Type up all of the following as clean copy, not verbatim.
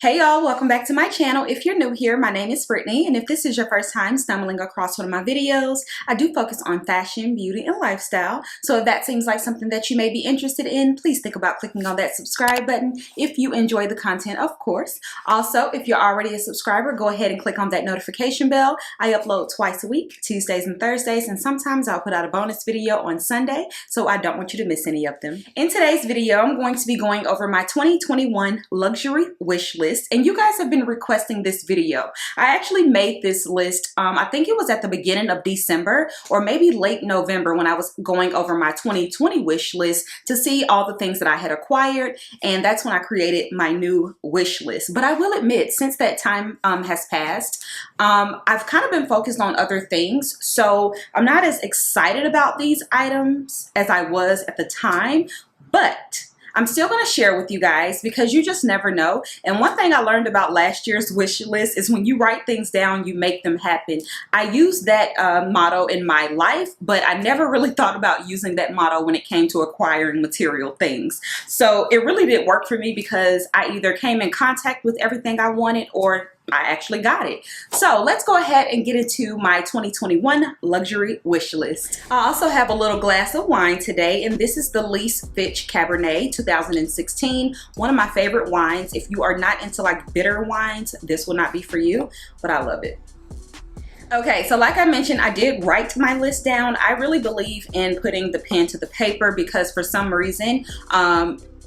Hey y'all, welcome back to my channel. If you're new here, my name is Brittany, and if this is your first time stumbling across one of my videos, I do focus on fashion, beauty, and lifestyle. So if that seems like something that you may be interested in, please think about clicking on that subscribe button if you enjoy the content, of course. Also, if you're already a subscriber, go ahead and click on that notification bell. I upload twice a week, Tuesdays and Thursdays, and sometimes I'll put out a bonus video on Sunday, so I don't want you to miss any of them. In today's video, I'm going to be going over my 2021 luxury wish list. And you guys have been requesting this video. I actually made this list, I think it was at the beginning of December or maybe late November when I was going over my 2020 wish list to see all the things that I had acquired. And that's when I created my new wish list. But I will admit, since that time has passed, I've kind of been focused on other things. So I'm not as excited about these items as I was at the time, but I'm still going to share with you guys because you just never know. And one thing I learned about last year's wish list is when you write things down, you make them happen. I used that motto in my life, but I never really thought about using that motto when it came to acquiring material things. So it really did work for me because I either came in contact with everything I wanted or I actually got it. So let's go ahead and get into my 2021 luxury wish list. I also have a little glass of wine today, and this is the Lease Fitch Cabernet 2016. One of my favorite wines. If you are not into like bitter wines, this will not be for you, but I love it. Okay, so like I mentioned, I did write my list down. I really believe in putting the pen to the paper because for some reason,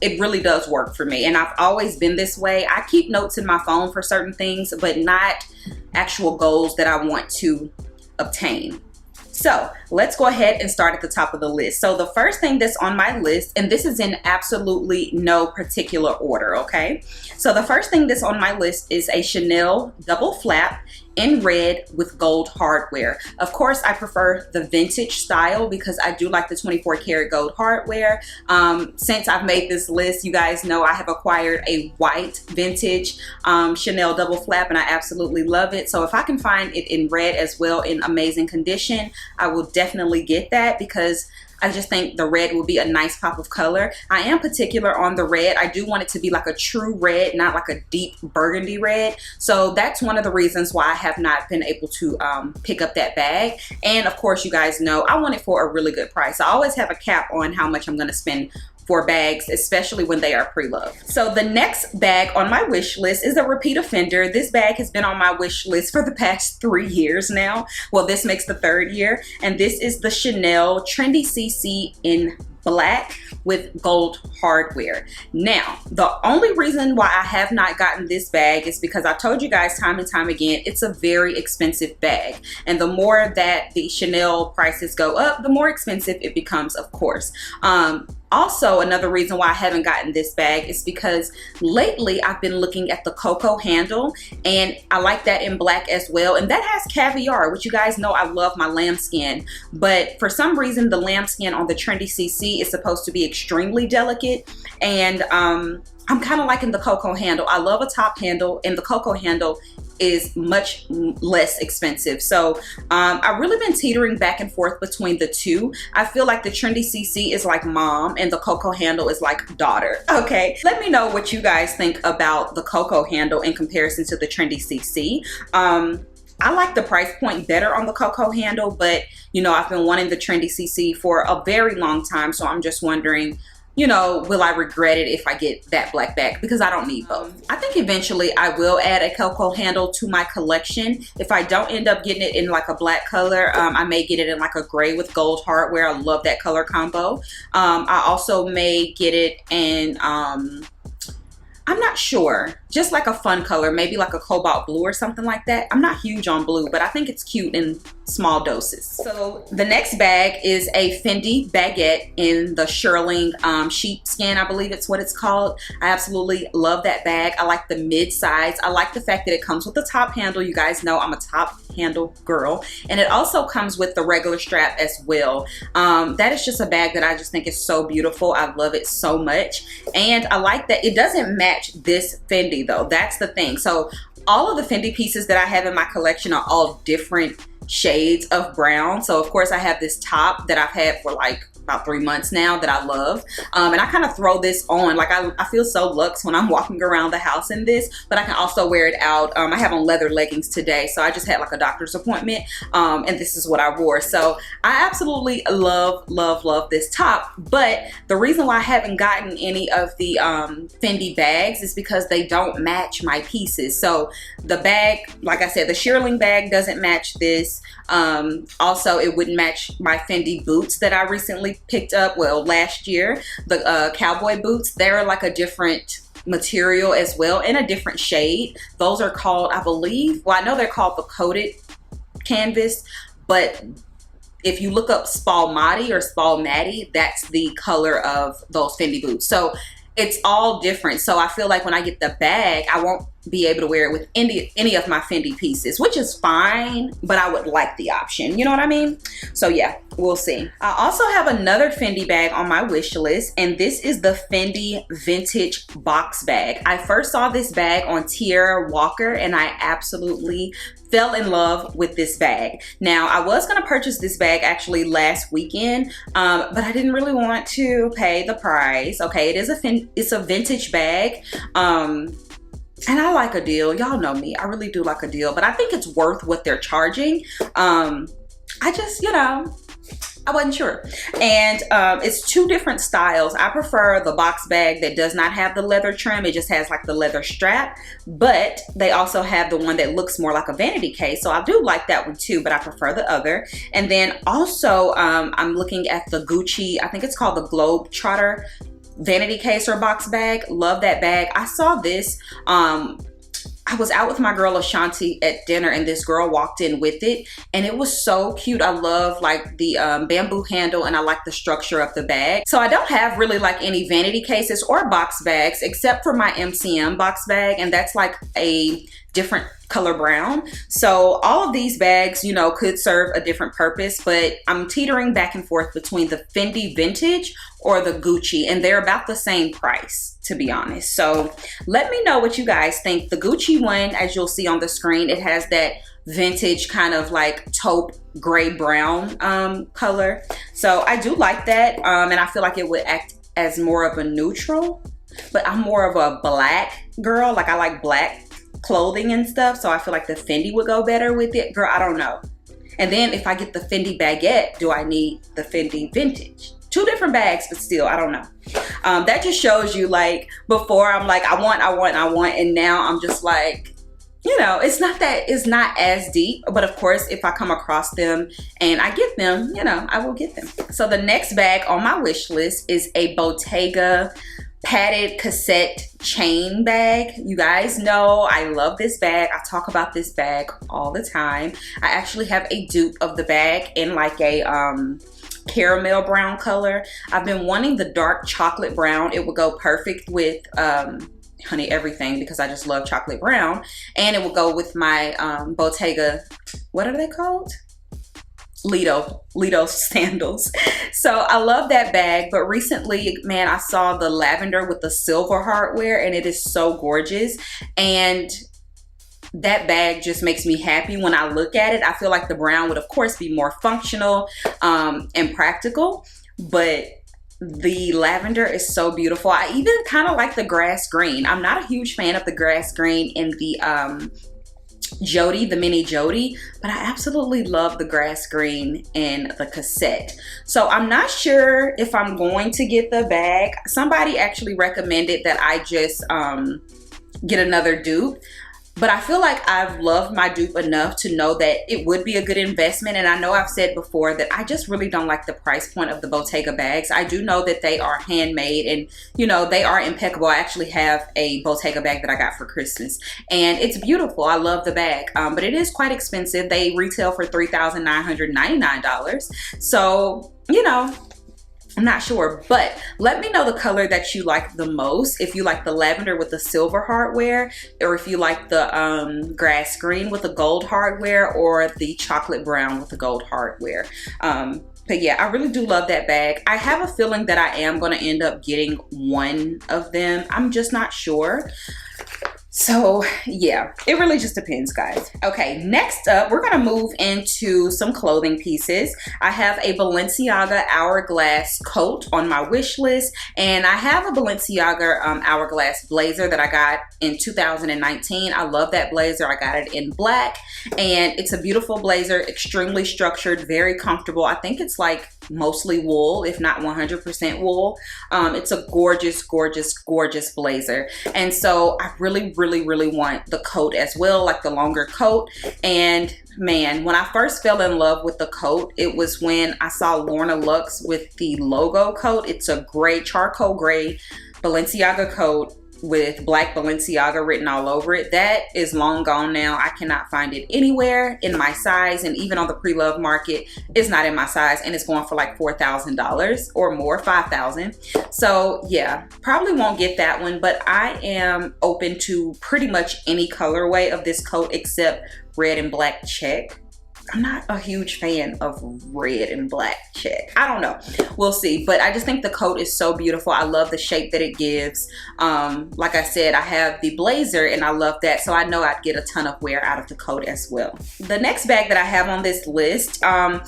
it really does work for me, and I've always been this way. I keep notes in my phone for certain things, but not actual goals that I want to obtain. So let's go ahead and start at the top of the list. So the first thing that's on my list, and this is in absolutely no particular order, okay? So the first thing that's on my list is a Chanel double flap in red with gold hardware. Of course, I prefer the vintage style because I do like the 24 karat gold hardware. Since I've made this list, you guys know I have acquired a white vintage Chanel double flap, and I absolutely love it. So if I can find it in red as well in amazing condition, I will definitely get that because I just think the red will be a nice pop of color. I am particular on the red. I do want it to be like a true red, not like a deep burgundy red. So that's one of the reasons why I have not been able to pick up that bag. And of course, you guys know I want it for a really good price. I always have a cap on how much I'm going to spend for bags, especially when they are pre-loved. So the next bag on my wish list is a repeat offender. This bag has been on my wish list for the past 3 years now. Well, this makes the 3rd year, and this is the Chanel Trendy CC in black with gold hardware. Now, the only reason why I have not gotten this bag is because I've told you guys time and time again, it's a very expensive bag. And the more that the Chanel prices go up, the more expensive it becomes, of course. Also, another reason why I haven't gotten this bag is because lately I've been looking at the cocoa handle, and I like that in black as well. And that has caviar, which you guys know I love my lambskin. But for some reason, the lambskin on the Trendy CC is supposed to be extremely delicate. And I'm kind of liking the cocoa handle. I love a top handle, and the cocoa handle is much less expensive. So I've really been teetering back and forth between the two. I feel like the Trendy CC is like mom and the cocoa handle is like daughter. Okay, let me know what you guys think about the cocoa handle in comparison to the Trendy CC. I like the price point better on the cocoa handle, but you know, I've been wanting the Trendy CC for a very long time, so I'm just wondering, you know, will I regret it if I get that black bag? Because I don't need both. I think eventually I will add a cocoa handle to my collection. If I don't end up getting it in like a black color, I may get it in like a gray with gold hardware. I love that color combo. I also may get it in, I'm not sure, just like a fun color, maybe like a cobalt blue or something like that. I'm not huge on blue, but I think it's cute in small doses. So the next bag is a Fendi Baguette in the shearling sheepskin, I believe it's what it's called. I absolutely love that bag. I like the mid size. I like the fact that it comes with a top handle. You guys know I'm a top handle girl, and it also comes with the regular strap as well. That is just a bag that I just think is so beautiful. I love it so much, and I like that it doesn't match this Fendi though. That's the thing. So all of the Fendi pieces that I have in my collection are all different shades of brown. So of course I have this top that I've had for like about 3 months now that I love. And I kind of throw this on, like I feel so luxe when I'm walking around the house in this, but I can also wear it out. I have on leather leggings today, so I just had like a doctor's appointment, and this is what I wore. So I absolutely love this top. But the reason why I haven't gotten any of the Fendi bags is because they don't match my pieces. So the bag, like I said, the shearling bag doesn't match this. Also, it wouldn't match my Fendi boots that I recently picked up, well, last year. The cowboy boots, they're like a different material as well, in a different shade. Those are called, I believe, well, I know they're called the coated canvas, but if you look up Spalmati or Spalmati, that's the color of those Fendi boots. So it's all different. So I feel like when I get the bag, I won't be able to wear it with any of my Fendi pieces, which is fine, but I would like the option, you know what I mean? So yeah, we'll see. I also have another Fendi bag on my wish list, and this is the Fendi Vintage Box Bag. I first saw this bag on Tierra Walker, and I absolutely fell in love with this bag. Now, I was gonna purchase this bag actually last weekend, but I didn't really want to pay the price. Okay, it's a vintage bag. And I like a deal. Y'all know me. I really do like a deal, but I think it's worth what they're charging. I just, you know, I wasn't sure. And it's two different styles. I prefer the box bag that does not have the leather trim. It just has like the leather strap, but they also have the one that looks more like a vanity case. So I do like that one too, but I prefer the other. And then also I'm looking at the Gucci, I think it's called the Globetrotter vanity case or box bag. Love that bag. I saw this, I was out with my girl Ashanti at dinner, and this girl walked in with it, and it was so cute. I love like the bamboo handle, and I like the structure of the bag. So I don't have really like any vanity cases or box bags except for my MCM box bag, and that's like a different color brown. So all of these bags, you know, could serve a different purpose, but I'm teetering back and forth between the Fendi Vintage or the Gucci, and they're about the same price, to be honest. So let me know what you guys think. The Gucci one, as you'll see on the screen, it has that vintage kind of like taupe gray brown color. So I do like that, and I feel like it would act as more of a neutral, but I'm more of a black girl. Like I like black clothing and stuff, so I feel like the Fendi would go better with it. Girl, I don't know. And then if I get the Fendi Baguette, do I need the Fendi Vintage? Two different bags, but still, I don't know. That just shows you, like, before I'm like, I want, and now I'm just like, you know, it's not as deep, but of course, if I come across them and I get them, you know, I will get them. So the next bag on my wish list is a Bottega padded cassette chain bag. You guys know I love this bag. I talk about this bag all the time. I actually have a dupe of the bag in like a caramel brown color. I've been wanting the dark chocolate brown. It would go perfect with honey everything, because I just love chocolate brown, and it will go with my Bottega, what are they called? Lido sandals. So I love that bag, but recently, man, I saw the lavender with the silver hardware, and it is so gorgeous, and that bag just makes me happy when I look at it. I feel like the brown would of course be more functional and practical, but the lavender is so beautiful. I even kind of like the grass green. I'm not a huge fan of the grass green in the Jody, the mini Jody, but I absolutely love the grass green and the cassette. So I'm not sure if I'm going to get the bag. Somebody actually recommended that I just get another dupe, but I feel like I've loved my dupe enough to know that it would be a good investment. And I know I've said before that I just really don't like the price point of the Bottega bags. I do know that they are handmade and, you know, they are impeccable. I actually have a Bottega bag that I got for Christmas, and it's beautiful. I love the bag, but it is quite expensive. They retail for $3,999. So, you know, I'm not sure, but let me know the color that you like the most. If you like the lavender with the silver hardware, or if you like the grass green with the gold hardware, or the chocolate brown with the gold hardware. But yeah, I really do love that bag. I have a feeling that I am going to end up getting one of them. I'm just not sure. So yeah, it really just depends, guys. Okay, next up, we're gonna move into some clothing pieces. I have a Balenciaga Hourglass coat on my wish list, and I have a Balenciaga Hourglass blazer that I got in 2019. I love that blazer. I got it in black, and it's a beautiful blazer, extremely structured, very comfortable. I think it's like mostly wool, if not 100% wool. It's a gorgeous, gorgeous, gorgeous blazer. And so I really want the coat as well, like the longer coat. And man, when I first fell in love with the coat, it was when I saw Lorna Lux with the logo coat. It's a gray, charcoal gray Balenciaga coat with black Balenciaga written all over it. That is long gone now. I cannot find it anywhere in my size, and even on the pre-love market, it's not in my size, and it's going for like $4,000 or more, $5,000. So yeah, probably won't get that one, but I am open to pretty much any colorway of this coat except red and black check. I'm not a huge fan of red and black check. I don't know. We'll see. But I just think the coat is so beautiful. I love the shape that it gives. Like I said, I have the blazer and I love that. So I know I'd get a ton of wear out of the coat as well. The next bag that I have on this list, I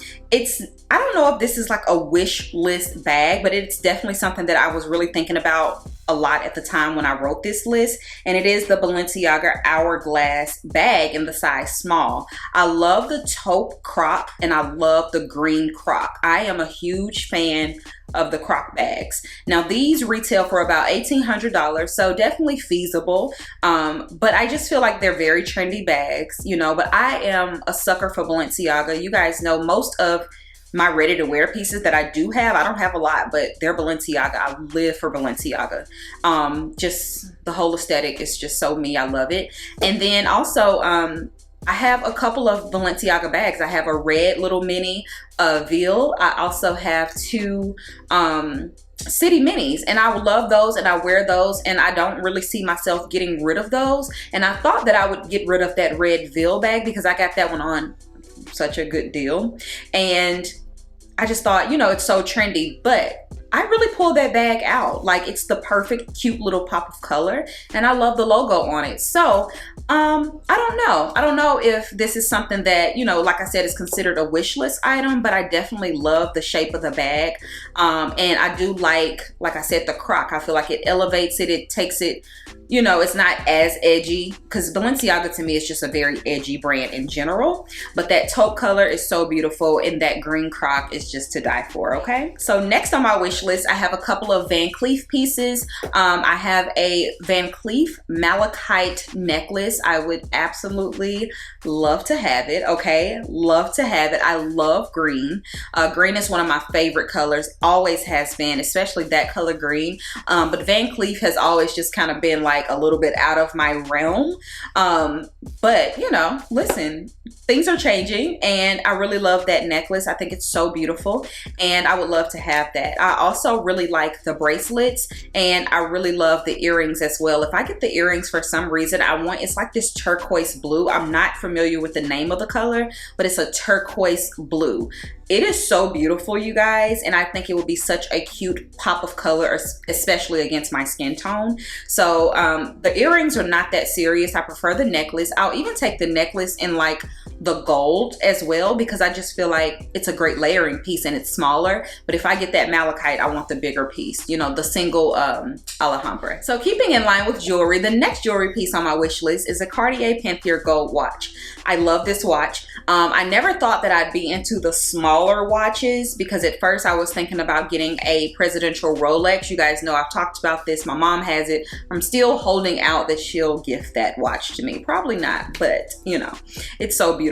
don't know if this is like a wish list bag, but it's definitely something that I was really thinking about a lot at the time when I wrote this list, and it is the Balenciaga Hourglass bag in the size small. I love the taupe croc and I love the green croc. I am a huge fan of the croc bags. Now these retail for about $1,800, so definitely feasible, but I just feel like they're very trendy bags, you know. But I am a sucker for Balenciaga. You guys know most of my ready-to-wear pieces that I do have, I don't have a lot, but they're Balenciaga. I live for Balenciaga. Just the whole aesthetic is just so me. I love it. And then also, I have a couple of Balenciaga bags. I have a red little mini Ville. I also have two City Minis, and I love those and I wear those, and I don't really see myself getting rid of those. And I thought that I would get rid of that red Ville bag because I got that one on such a good deal, and I just thought, you know, it's so trendy, but I really pulled that bag out. Like, it's the perfect cute little pop of color, and I love the logo on it. So I don't know if this is something that, you know, like I said, is considered a wish list item, but I definitely love the shape of the bag. And I do like I said, the croc. I feel like it elevates it, it takes it, you know, it's not as edgy, because Balenciaga to me is just a very edgy brand in general. But that taupe color is so beautiful, and that green croc is just to die for, okay? So next on my wish list, I have a couple of Vancleef pieces. I have a Vancleef malachite necklace. I would absolutely love to have it, okay? Love to have it. I love green. Green is one of my favorite colors, always has been, especially that color green. But Vancleef has always just kind of been like a little bit out of my realm. But you know, listen, things are changing, and I really love that necklace. I think it's so beautiful, and I would love to have that. I also really like the bracelets, and I really love the earrings as well. If I get the earrings, for some reason, it's like this turquoise blue. I'm not familiar with the name of the color, but it's a turquoise blue. It is so beautiful, you guys, and I think it would be such a cute pop of color, especially against my skin tone. So the earrings are not that serious. I prefer the necklace. I'll even take the necklace in like the gold as well, because I just feel like it's a great layering piece and it's smaller. But if I get that malachite, I want the bigger piece, you know, the single Alhambra. So keeping in line with jewelry, the next jewelry piece on my wish list is a Cartier Panther gold watch. I love this watch. I never thought that I'd be into the smaller watches, because at first I was thinking about getting a presidential Rolex. You guys know I've talked about this. My mom has it. I'm still holding out that she'll gift that watch to me. Probably not, but you know, it's so beautiful.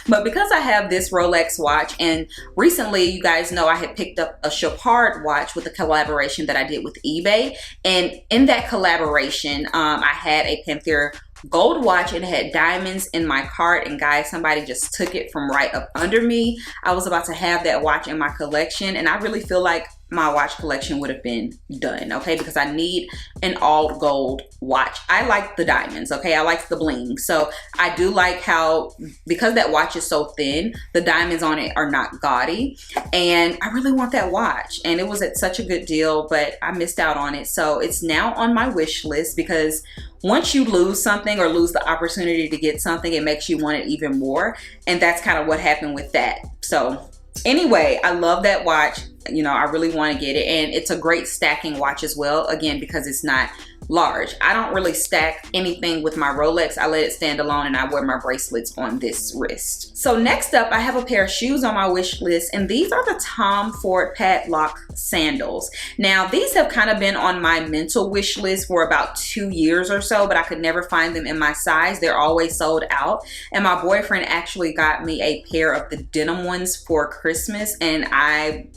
But because I have this Rolex watch, and recently, you guys know I had picked up a Chopard watch with a collaboration that I did with eBay, and in that collaboration, I had a Panther gold watch and it had diamonds in my cart, and guys, somebody just took it from right up under me. I was about to have that watch in my collection, and I really feel like my watch collection would have been done, okay? Because I need an all gold watch. I like the diamonds, okay? I like the bling. So I do like how, because that watch is so thin, the diamonds on it are not gaudy. And I really want that watch. And it was at such a good deal, but I missed out on it. So it's now on my wish list, because once you lose something or lose the opportunity to get something, it makes you want it even more. And that's kind of what happened with that. So anyway, I love that watch. You know, I really want to get it. And it's a great stacking watch as well, again, because it's not large. I don't really stack anything with my Rolex. I let it stand alone, and I wear my bracelets on this wrist. So next up, I have a pair of shoes on my wish list, and these are the Tom Ford padlock sandals. Now, these have kind of been on my mental wish list for about 2 years or so, but I could never find them in my size. They're always sold out. And my boyfriend actually got me a pair of the denim ones for Christmas, and I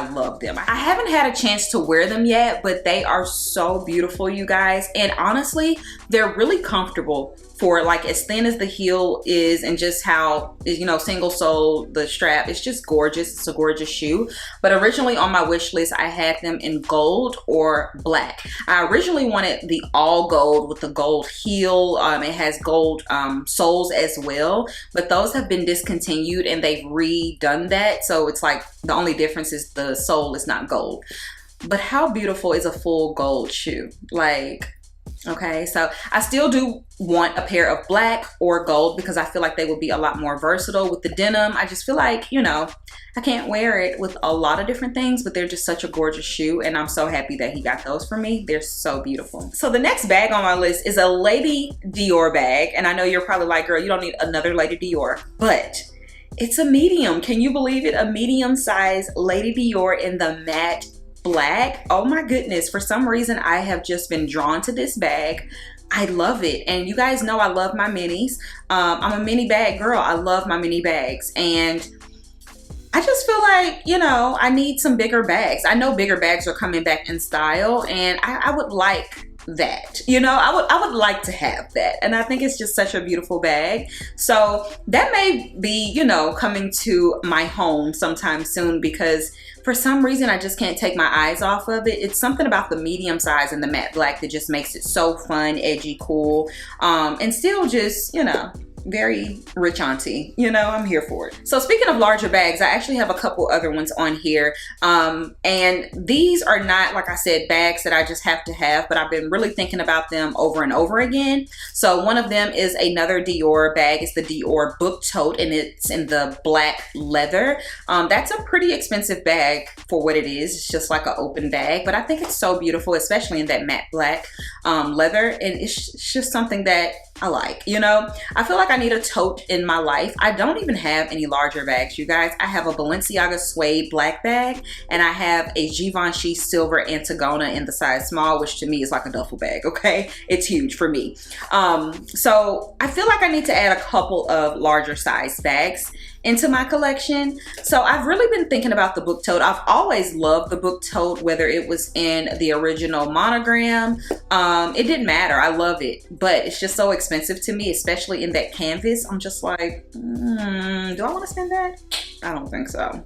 love them. I haven't had a chance to wear them yet, but they are so beautiful, you guys. And honestly, they're really comfortable for like as thin as the heel is, and just how, you know, single sole, the strap, it's just gorgeous. It's a gorgeous shoe. But originally on my wish list, I had them in gold or black. I originally wanted the all gold with the gold heel. It has gold soles as well, but those have been discontinued and they've redone that. So it's like the only difference is the sole is not gold. But how beautiful is a full gold shoe? Like, okay, so I still do want a pair of black or gold, because I feel like they would be a lot more versatile with the denim. I just feel like, you know, I can't wear it with a lot of different things, but they're just such a gorgeous shoe, and I'm so happy that he got those for me. They're so beautiful. So the next bag on my list is a Lady Dior bag, and I know you're probably like, girl, you don't need another Lady Dior, but it's a medium. Can you believe it? A medium size Lady Dior in the matte black. Oh my goodness, for some reason I have just been drawn to this bag. I love it. And you guys know I love my minis. I'm a mini bag girl. I love my mini bags, and I just feel like, you know, I need some bigger bags. I know bigger bags are coming back in style, and I would like that, you know, I would like to have that. And I think it's just such a beautiful bag. So that may be, you know, coming to my home sometime soon, because for some reason I just can't take my eyes off of it. It's something about the medium size and the matte black that just makes it so fun, edgy, cool, and still just, you know, very rich auntie, you know, I'm here for it. So speaking of larger bags, I actually have a couple other ones on here, and these are not, like I said, bags that I just have to have, but I've been really thinking about them over and over again. So one of them is another Dior bag. It's the Dior Book Tote, and it's in the black leather. That's a pretty expensive bag for what it is. It's just like an open bag, but I think it's so beautiful, especially in that matte black leather, and it's just something that I like, you know. I feel like I need a tote in my life. I don't even have any larger bags, you guys. I have a Balenciaga suede black bag, and I have a Givenchy silver Antigona in the size small, which to me is like a duffel bag, okay? It's huge for me. So I feel like I need to add a couple of larger size bags into my collection. So I've really been thinking about the book tote. I've always loved the book tote, whether it was in the original monogram. It didn't matter. I love it, but it's just so expensive to me, especially in that canvas. I'm just like, do I want to spend that? I don't think so.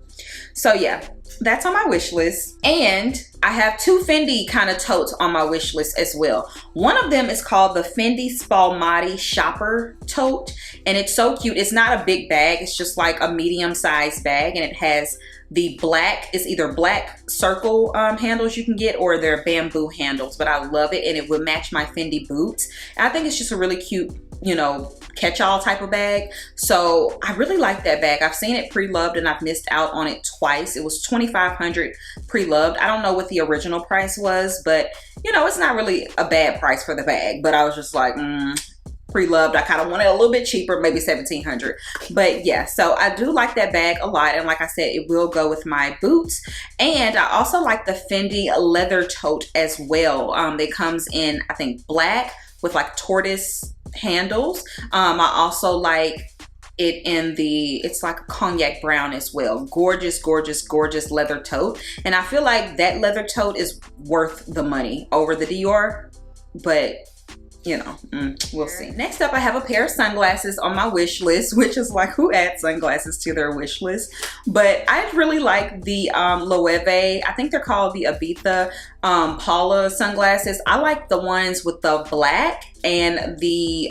So yeah, that's on my wish list. And I have two Fendi kind of totes on my wish list as well. One of them is called the Fendi Spalmati Shopper Tote, and it's so cute. It's not a big bag. It's just like a medium-sized bag, and it has the black, it's either black circle handles you can get, or they're bamboo handles, but I love it, and it would match my Fendi boots. And I think it's just a really cute, you know, catch-all type of bag. So I really like that bag. I've seen it pre-loved and I've missed out on it twice. It was $2,500 pre-loved. I don't know what the original price was, but you know, it's not really a bad price for the bag, but I was just like, pre-loved, I kind of want it a little bit cheaper, maybe $1,700. But yeah, so I do like that bag a lot, and like I said, it will go with my boots. And I also like the Fendi leather tote as well. It comes in, I think, black with like tortoise handles. I also like it in the, it's like a cognac brown as well. Gorgeous, gorgeous, gorgeous leather tote. And I feel like that leather tote is worth the money over the Dior, but you know, we'll see. Next up, I have a pair of sunglasses on my wish list, which is like, who adds sunglasses to their wish list? But I really like the Loewe, I think they're called the Ibiza Paula sunglasses. I like the ones with the black and the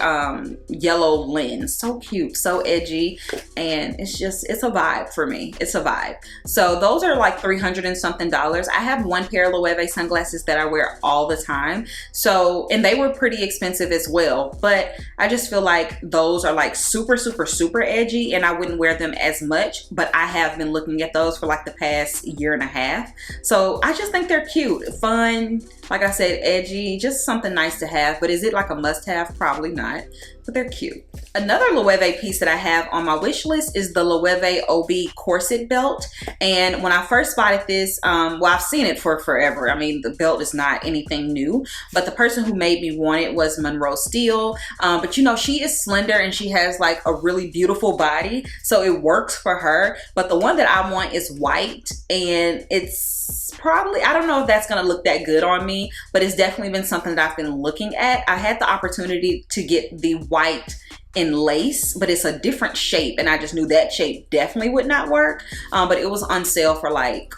yellow lens. So cute, so edgy, and it's a vibe for me. It's a vibe. So those are like $300 and something. I have one pair of Loewe sunglasses that I wear all the time. So, and they were pretty expensive as well, but I just feel like those are like super, super, super edgy, and I wouldn't wear them as much, but I have been looking at those for like the past year and a half. So I just think they're cute, fun, like I said, edgy, just something nice to have. But is it like a must-have? Probably not, but they're cute. Another Loewe piece that I have on my wish list is the Loewe OB corset belt. And when I first spotted this, well, I've seen it for forever. I mean, the belt is not anything new, but the person who made me want it was Monroe Steele. But you know, she is slender and she has like a really beautiful body, so it works for her. But the one that I want is white, and it's probably, I don't know if that's gonna look that good on me, but it's definitely been something that I've been looking at. I had the opportunity to get the white in lace, but it's a different shape, and I just knew that shape definitely would not work. But it was on sale for like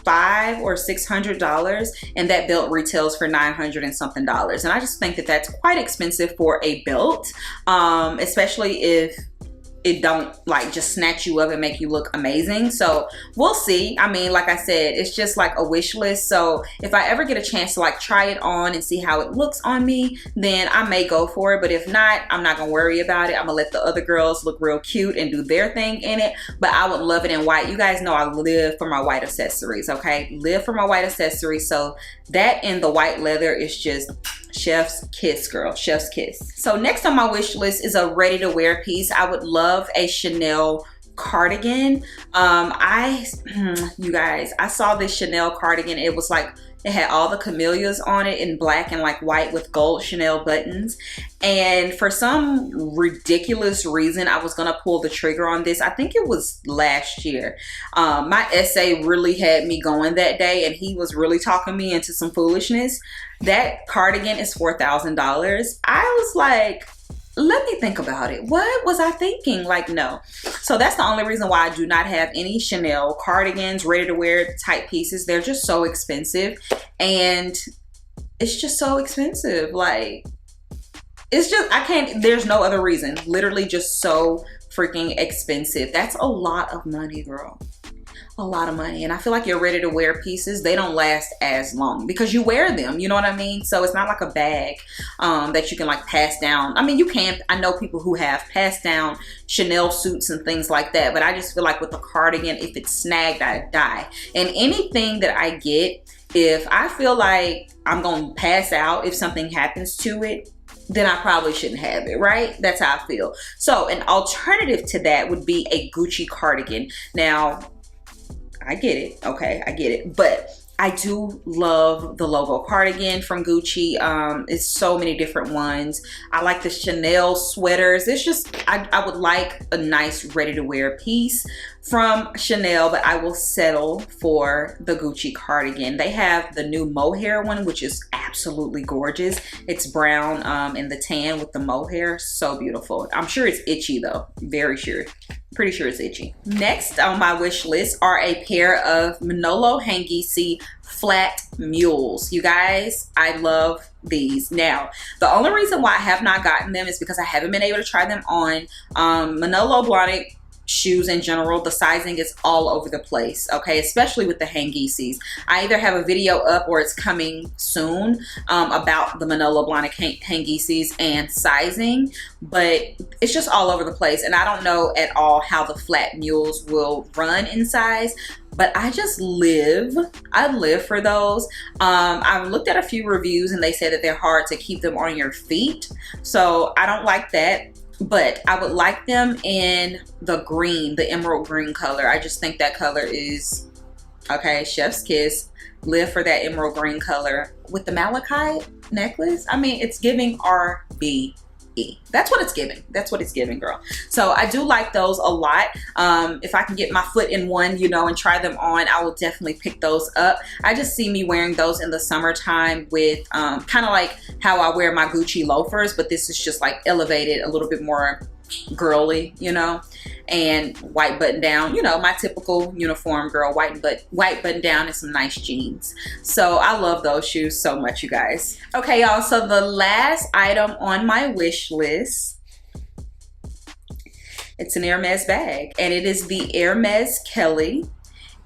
$500 or $600, and that belt retails for $900 and something. And I just think that that's quite expensive for a belt, especially if it don't like just snatch you up and make you look amazing. So we'll see. I mean, like I said, it's just like a wish list. So if I ever get a chance to like try it on and see how it looks on me, then I may go for it. But if not, I'm not gonna worry about it. I'm gonna let the other girls look real cute and do their thing in it. But I would love it in white. You guys know I live for my white accessories, okay? Live for my white accessories. So that and the white leather is just chef's kiss, girl, chef's kiss. So next on my wish list is a ready to wear piece. I would love a Chanel cardigan. You guys, I saw this Chanel cardigan. It was like, it had all the camellias on it in black and like white with gold Chanel buttons. And for some ridiculous reason, I was gonna pull the trigger on this. I think it was last year. My essay really had me going that day, and he was really talking me into some foolishness. That cardigan is $4,000. I was like, let me think about it. What was I thinking? Like, no. So that's the only reason why I do not have any Chanel cardigans, ready to wear type pieces. They're just so expensive, and it's just so expensive. Like, it's just, I can't, there's no other reason. Literally just so freaking expensive. That's a lot of money, girl. A lot of money. And I feel like your ready to wear pieces, they don't last as long because you wear them, you know what I mean? So it's not like a bag that you can like pass down. I mean, you can, I know people who have passed down Chanel suits and things like that, but I just feel like with the cardigan, if it's snagged, I die. And anything that I get, if I feel like I'm gonna pass out if something happens to it, then I probably shouldn't have it, right? That's how I feel. So an alternative to that would be a Gucci cardigan. Now, I get it, okay, I get it, but I do love the logo cardigan from Gucci. It's so many different ones. I like the Chanel sweaters. It's just, I would like a nice ready to wear piece from Chanel, but I will settle for the Gucci cardigan. They have the new mohair one, which is absolutely gorgeous. It's brown and the tan with the mohair, so beautiful. I'm sure it's itchy though, very sure. Pretty sure it's itchy. Next on my wish list are a pair of Manolo Blahnik flat mules. You guys, I love these. Now, the only reason why I have not gotten them is because I haven't been able to try them on. Manolo Blahnik shoes in general, the sizing is all over the place, okay, especially with the Hangiesis. I either have a video up or it's coming soon about the Manolo Blahnik Hangiesis and sizing, but it's just all over the place, and I don't know at all how the flat mules will run in size, but I live for those. I've looked at a few reviews and they said that they're hard to keep them on your feet, so I don't like that. But I would like them in the green, the emerald green color. I just think that color is, okay, chef's kiss. Live for that emerald green color with the malachite necklace. I mean, it's giving RBE. That's what it's giving. That's what it's giving, girl. So I do like those a lot. If I can get my foot in one, you know, and try them on, I will definitely pick those up. I just see me wearing those in the summertime with kind of like how I wear my Gucci loafers, but this is just like elevated a little bit more girly, you know, and white button down, you know, my typical uniform girl, white button down and some nice jeans. So I love those shoes so much, you guys. Okay, y'all, so the last item on my wish list, it's an Hermes bag, and it is the Hermes Kelly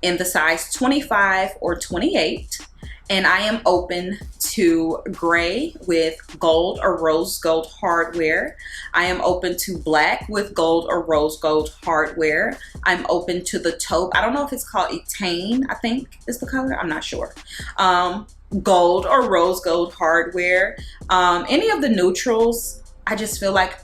in the size 25 or 28. And I am open to gray with gold or rose gold hardware. I am open to black with gold or rose gold hardware. I'm open to the taupe. I don't know if it's called Etain, I think is the color. I'm not sure. Gold or rose gold hardware. Any of the neutrals. I just feel like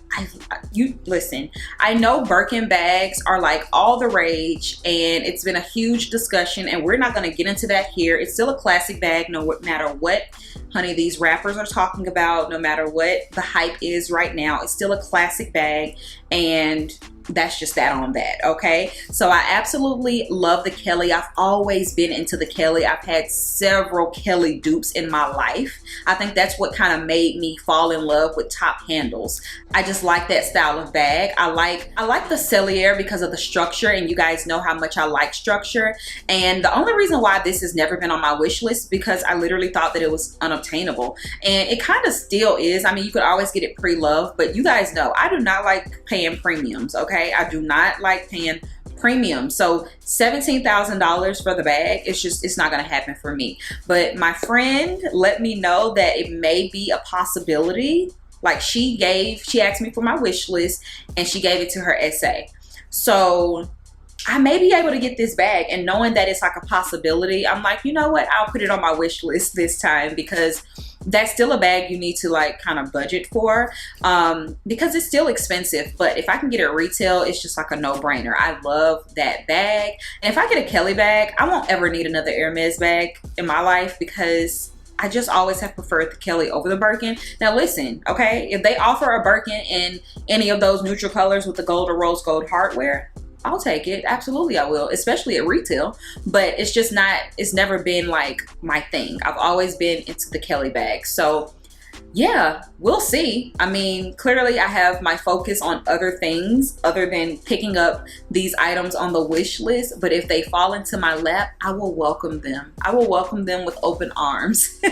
listen, I know Birkin bags are like all the rage, and it's been a huge discussion, and we're not going to get into that here. It's still a classic bag no matter what, honey, these rappers are talking about, no matter what the hype is right now. It's still a classic bag, and that's just that on that, okay? So I absolutely love the Kelly. I've always been into the Kelly. I've had several Kelly dupes in my life. I think that's what kind of made me fall in love with top handles. I just like that style of bag. I like the Cellier because of the structure, and you guys know how much I like structure. And the only reason why this has never been on my wish list is because I literally thought that it was unobtainable, and it kind of still is. I mean, you could always get it pre-loved, but you guys know I do not like paying premiums, okay? I do not like paying premium. So $17,000 for the bag, it's not going to happen for me. But my friend let me know that it may be a possibility. Like she asked me for my wish list, and she gave it to her SA. So I may be able to get this bag, and knowing that it's like a possibility, I'm like, you know what? I'll put it on my wish list this time, because that's still a bag you need to like kind of budget for, because it's still expensive. But if I can get it retail, it's just like a no-brainer. I love that bag. And if I get a Kelly bag, I won't ever need another Hermes bag in my life, because I just always have preferred the Kelly over the Birkin. Now listen, okay, if they offer a Birkin in any of those neutral colors with the gold or rose gold hardware, I'll take it. Absolutely I will, especially at retail. But it's just not, it's never been like my thing. I've always been into the Kelly bag. So yeah, we'll see. I mean, clearly I have my focus on other things other than picking up these items on the wish list. But if they fall into my lap, I will welcome them. I will welcome them with open arms. All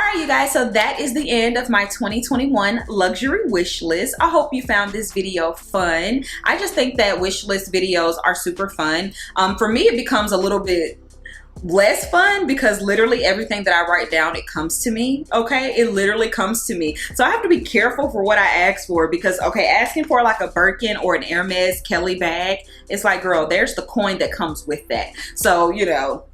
right, you guys, so that is the end of my 2021 luxury wish list. I hope you found this video fun. I just think that wish list videos are super fun. For me, it becomes a little bit less fun because literally everything that I write down, it comes to me, okay? It literally comes to me. So I have to be careful for what I ask for, because okay, asking for like a Birkin or an Hermes Kelly bag, it's like, girl, there's the coin that comes with that. So, you know,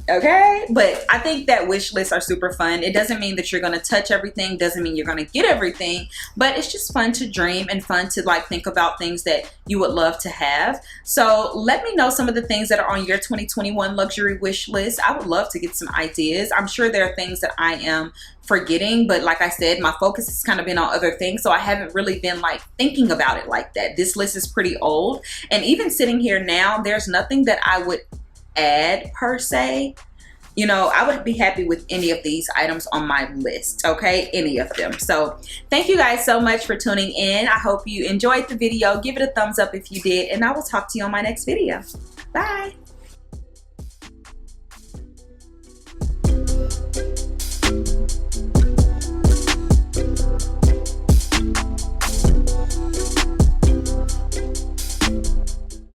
okay? But I think that wish lists are super fun. It doesn't mean that you're gonna touch everything, doesn't mean you're gonna get everything, but it's just fun to dream and fun to like think about things that you would love to have. So let me know some of the things that are on your 2021 luxury wish list. I would love to get some ideas. I'm sure there are things that I am forgetting, but like I said, my focus has kind of been on other things, so I haven't really been like thinking about it like that. This list is pretty old, and even sitting here now, there's nothing that I would add per se. You know, I would be happy with any of these items on my list, okay? Any of them. So thank you guys so much for tuning in. I hope you enjoyed the video. Give it a thumbs up if you did, and I will talk to you on my next video. Bye.